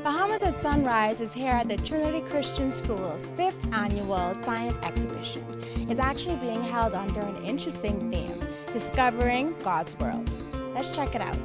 Bahamas at Sunrise is here at the Trinity Christian School's 5th annual science exhibition. It's actually being held under an interesting theme, Discovering God's World. Let's check it out.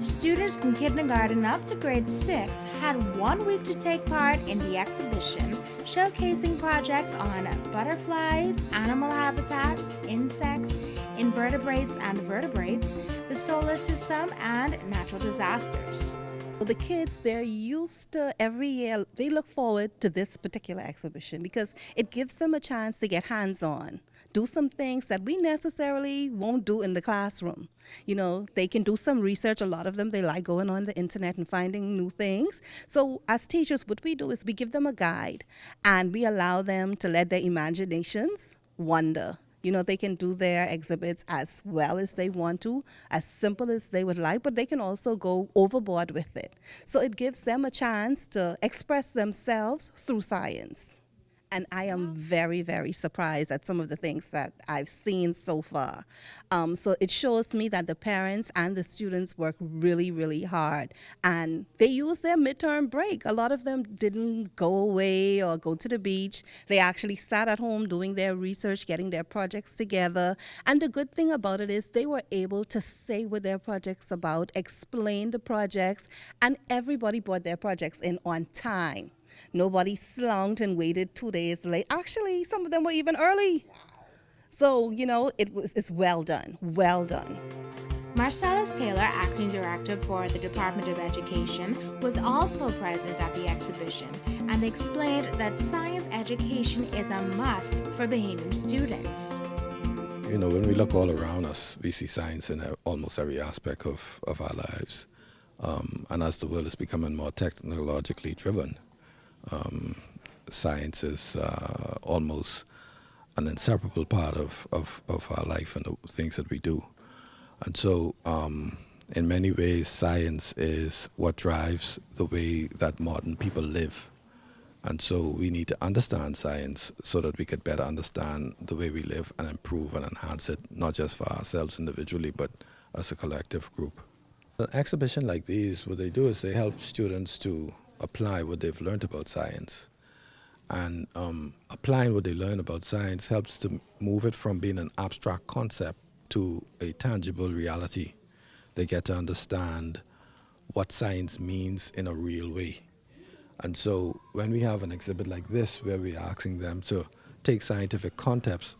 Students from kindergarten up to grade 6 had 1 week to take part in the exhibition, showcasing projects on butterflies, animal habitats, insects, invertebrates and vertebrates, the solar system, and natural disasters. The kids, they're used to every year, they look forward to this particular exhibition because it gives them a chance to get hands-on, do some things that we necessarily won't do in the classroom. You know, they can do some research. A lot of them, they like going on the internet and finding new things. So as teachers, what we do is we give them a guide and we allow them to let their imaginations wander. You know, they can do their exhibits as well as they want to, as simple as they would like, but they can also go overboard with it. So it gives them a chance to express themselves through science. And I am very, very surprised at some of the things that I've seen so far. So it shows me that the parents and the students work really, really hard. And they use their midterm break. A lot of them didn't go away or go to the beach. They actually sat at home doing their research, getting their projects together. And the good thing about it is they were able to say what their project's about, explain the projects, and everybody brought their projects in on time. Nobody slunked and waited 2 days late. Actually, some of them were even early. So, you know, it's well done, well done. Marcellus Taylor, acting director for the Department of Education, was also present at the exhibition and explained that science education is a must for Bahamian students. You know, when we look all around us, we see science in almost every aspect of our lives. And as the world is becoming more technologically driven, science is almost an inseparable part of our life and the things that we do. And so in many ways, science is what drives the way that modern people live. And so we need to understand science so that we could better understand the way we live and improve and enhance it, not just for ourselves individually, but as a collective group. An exhibition like these, what they do is they help students to apply what they've learned about science. And applying what they learn about science helps to move it from being an abstract concept to a tangible reality. They get to understand what science means in a real way. And so when we have an exhibit like this, where we're asking them to take scientific concepts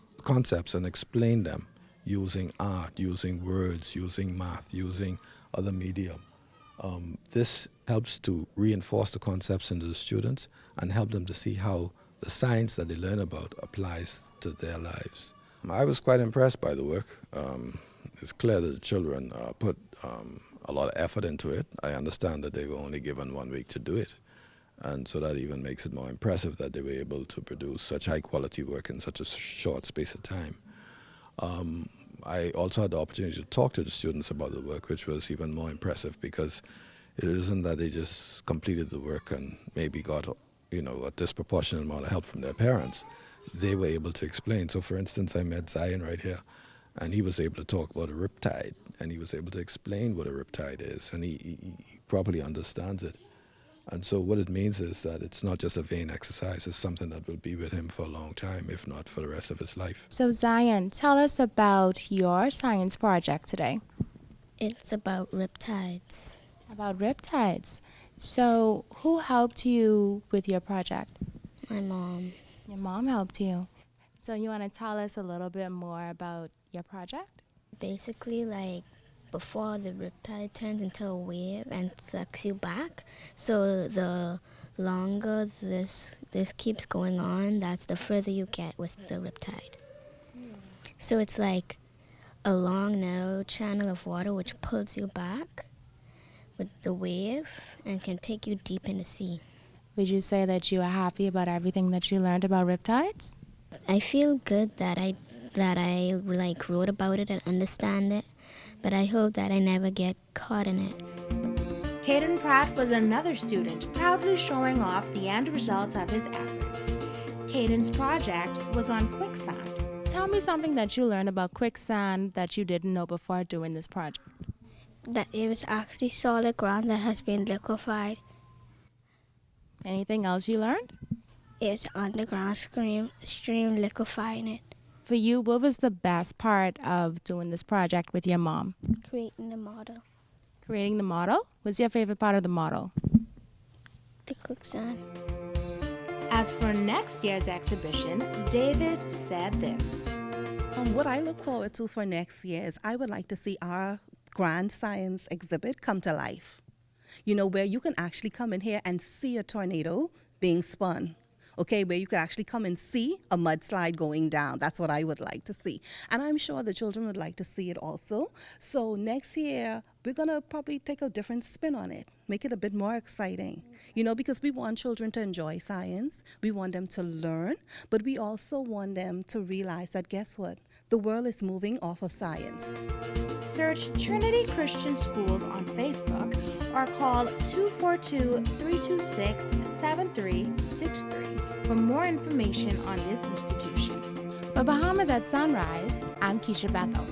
and explain them using art, using words, using math, using other medium, this helps to reinforce the concepts into the students and help them to see how the science that they learn about applies to their lives. I was quite impressed by the work. It's clear that the children put a lot of effort into it. I understand that they were only given 1 week to do it. And so that even makes it more impressive that they were able to produce such high quality work in such a short space of time. I also had the opportunity to talk to the students about the work, which was even more impressive because it isn't that they just completed the work and maybe got, you know, a disproportionate amount of help from their parents. They were able to explain. So for instance, I met Zion right here, and he was able to talk about a riptide, and he was able to explain what a riptide is, and he properly understands it. And so what it means is that it's not just a vain exercise, it's something that will be with him for a long time, if not for the rest of his life. So Zion, tell us about your science project today. It's about riptides. About riptides. So who helped you with your project? My mom. Your mom helped you. So you want to tell us a little bit more about your project? Basically, like, before the riptide turns into a wave and sucks you back. So the longer this keeps going on, that's the further you get with the riptide. So it's like a long, narrow channel of water which pulls you back with the wave and can take you deep in the sea. Would you say that you are happy about everything that you learned about riptides? I feel good that I like wrote about it and understand it, but I hope that I never get caught in it. Caden Pratt was another student proudly showing off the end results of his efforts. Caden's project was on quicksand. Tell me something that you learned about quicksand that you didn't know before doing this project. That it was actually solid ground that has been liquefied. Anything else you learned? It's underground stream liquefying it, For you, what was the best part of doing this project with your mom? creating the model, Creating the model? What's your favorite part of the model? the quicksand. As for next year's exhibition, Davis said this. What I look forward to for next year is I would like to see our grand science exhibit come to life. You know, where you can actually come in here and see a tornado being spun. Okay, where you could actually come and see a mudslide going down. That's what I would like to see. And I'm sure the children would like to see it also. So next year, we're going to probably take a different spin on it, make it a bit more exciting. You know, because we want children to enjoy science. We want them to learn. But we also want them to realize that, guess what? The world is moving off of science. Search Trinity Christian Schools on Facebook or call 242-326-7363 for more information on this institution. For Bahamas at Sunrise, I'm Keisha Bethel.